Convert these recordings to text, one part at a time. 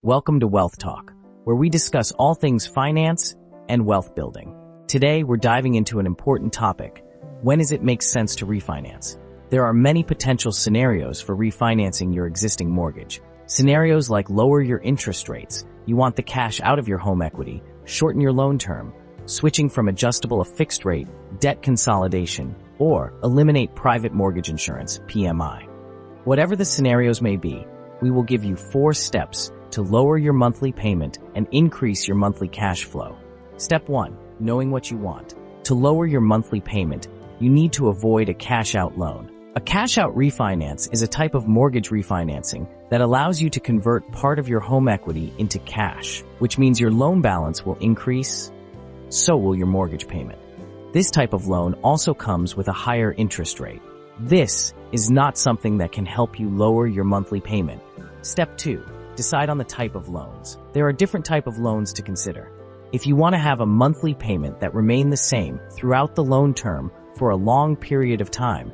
Welcome to Wealth Talk, where we discuss all things finance and wealth building. Today, we're diving into an important topic. When does it make sense to refinance? There are many potential scenarios for refinancing your existing mortgage. Scenarios like lower your interest rates, you want the cash out of your home equity, shorten your loan term, switching from adjustable to fixed rate, debt consolidation, or eliminate private mortgage insurance, PMI. Whatever the scenarios may be, we will give you 4 steps to lower your monthly payment and increase your monthly cash flow. Step 1. Knowing what you want. To lower your monthly payment, you need to avoid a cash-out loan. A cash-out refinance is a type of mortgage refinancing that allows you to convert part of your home equity into cash, which means your loan balance will increase, so will your mortgage payment. This type of loan also comes with a higher interest rate. This is not something that can help you lower your monthly payment. Step 2. Decide on the type of loans. There are different types of loans to consider. If you want to have a monthly payment that remains the same throughout the loan term for a long period of time,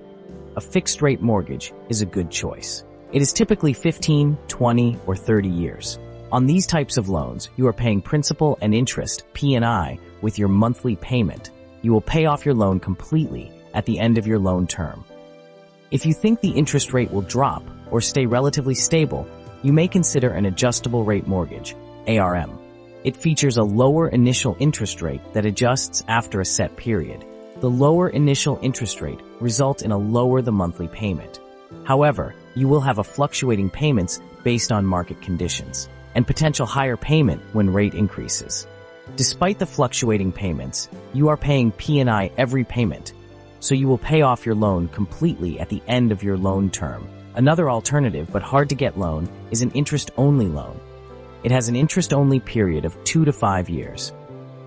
a fixed-rate mortgage is a good choice. It is typically 15, 20, or 30 years. On these types of loans, you are paying principal and interest, P&I, with your monthly payment. You will pay off your loan completely at the end of your loan term. If you think the interest rate will drop or stay relatively stable, you may consider an adjustable rate mortgage, ARM. It features a lower initial interest rate that adjusts after a set period. The lower initial interest rate results in a lower the monthly payment. However, you will have a fluctuating payments based on market conditions and potential higher payment when rate increases. Despite the fluctuating payments, you are paying P&I every payment, so you will pay off your loan completely at the end of your loan term. Another alternative but hard to get loan is an interest-only loan. It has an interest-only period of 2 to 5 years.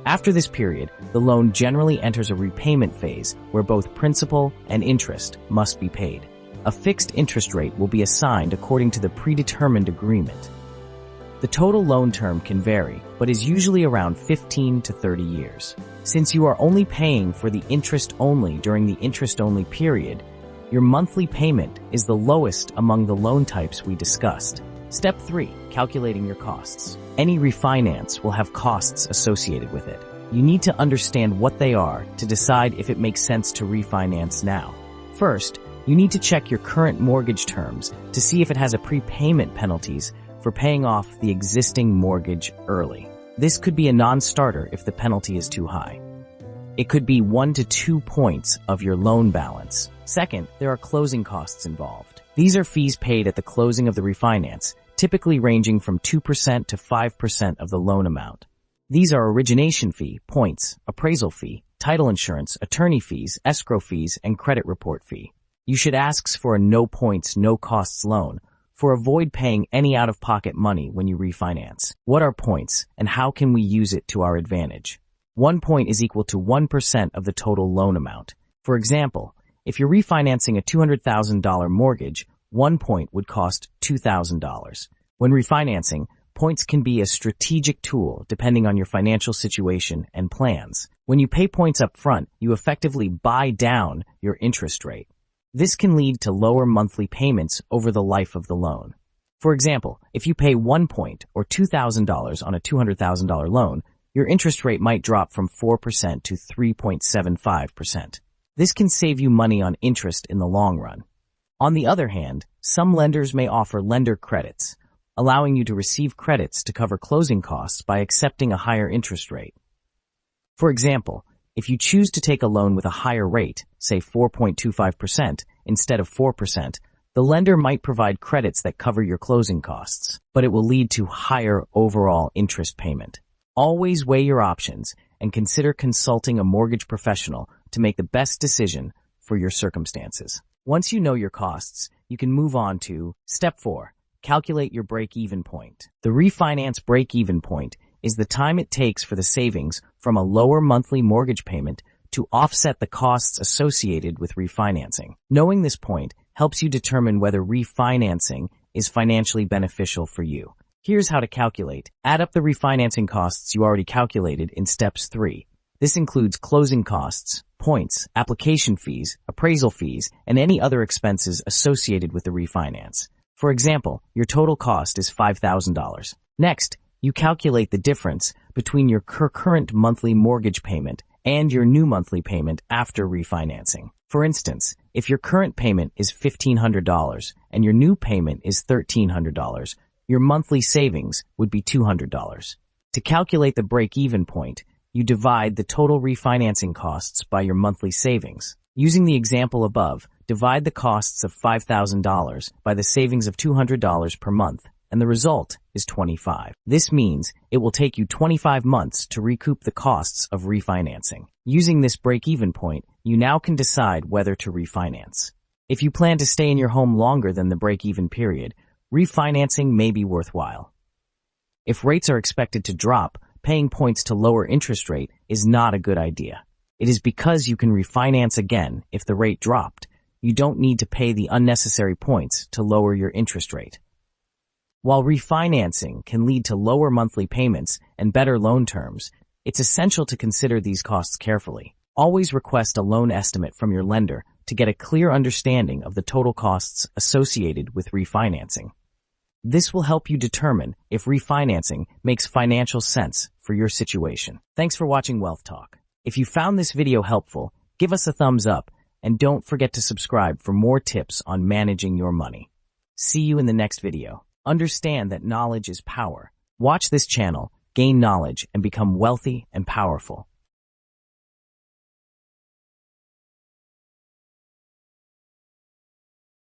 After this period, the loan generally enters a repayment phase where both principal and interest must be paid. A fixed interest rate will be assigned according to the predetermined agreement. The total loan term can vary, but is usually around 15 to 30 years. Since you are only paying for the interest-only during the interest-only period, your monthly payment is the lowest among the loan types we discussed. Step 3. Calculating your costs. Any refinance will have costs associated with it. You need to understand what they are to decide if it makes sense to refinance now. First, you need to check your current mortgage terms to see if it has a prepayment penalties for paying off the existing mortgage early. This could be a non-starter if the penalty is too high. It could be 1 to 2 points of your loan balance. Second, there are closing costs involved. These are fees paid at the closing of the refinance, typically ranging from 2% to 5% of the loan amount. These are origination fee, points, appraisal fee, title insurance, attorney fees, escrow fees, and credit report fee. You should ask for a no points, no costs loan, for avoid paying any out-of-pocket money when you refinance. What are points, and how can we use it to our advantage? 1 point is equal to 1% of the total loan amount. For example, if you're refinancing a $200,000 mortgage, 1 point would cost $2,000. When refinancing, points can be a strategic tool depending on your financial situation and plans. When you pay points up front, you effectively buy down your interest rate. This can lead to lower monthly payments over the life of the loan. For example, if you pay 1 point or $2,000 on a $200,000 loan, your interest rate might drop from 4% to 3.75%. This can save you money on interest in the long run. On the other hand, some lenders may offer lender credits, allowing you to receive credits to cover closing costs by accepting a higher interest rate. For example, if you choose to take a loan with a higher rate, say 4.25% instead of 4%, the lender might provide credits that cover your closing costs, but it will lead to higher overall interest payment. Always weigh your options and consider consulting a mortgage professional to make the best decision for your circumstances. Once you know your costs, you can move on to Step 4. Calculate your break-even point. The refinance break-even point is the time it takes for the savings from a lower monthly mortgage payment to offset the costs associated with refinancing. Knowing this point helps you determine whether refinancing is financially beneficial for you. Here's how to calculate. Add up the refinancing costs you already calculated in Steps 3. This includes closing costs, points, application fees, appraisal fees, and any other expenses associated with the refinance. For example, your total cost is $5,000. Next, you calculate the difference between your current monthly mortgage payment and your new monthly payment after refinancing. For instance, if your current payment is $1,500 and your new payment is $1,300, your monthly savings would be $200. To calculate the break-even point, you divide the total refinancing costs by your monthly savings. Using the example above, divide the costs of $5,000 by the savings of $200 per month, and the result is 25. This means it will take you 25 months to recoup the costs of refinancing. Using this break-even point, you now can decide whether to refinance. If you plan to stay in your home longer than the break-even period, refinancing may be worthwhile. If rates are expected to drop, paying points to lower interest rate is not a good idea. It is because you can refinance again if the rate dropped. You don't need to pay the unnecessary points to lower your interest rate. While refinancing can lead to lower monthly payments and better loan terms, it's essential to consider these costs carefully. Always request a loan estimate from your lender to get a clear understanding of the total costs associated with refinancing. This will help you determine if refinancing makes financial sense for your situation. Thanks for watching Wealth Talk. If you found this video helpful, give us a thumbs up and don't forget to subscribe for more tips on managing your money. See you in the next video. Understand that knowledge is power. Watch this channel, gain knowledge, and become wealthy and powerful.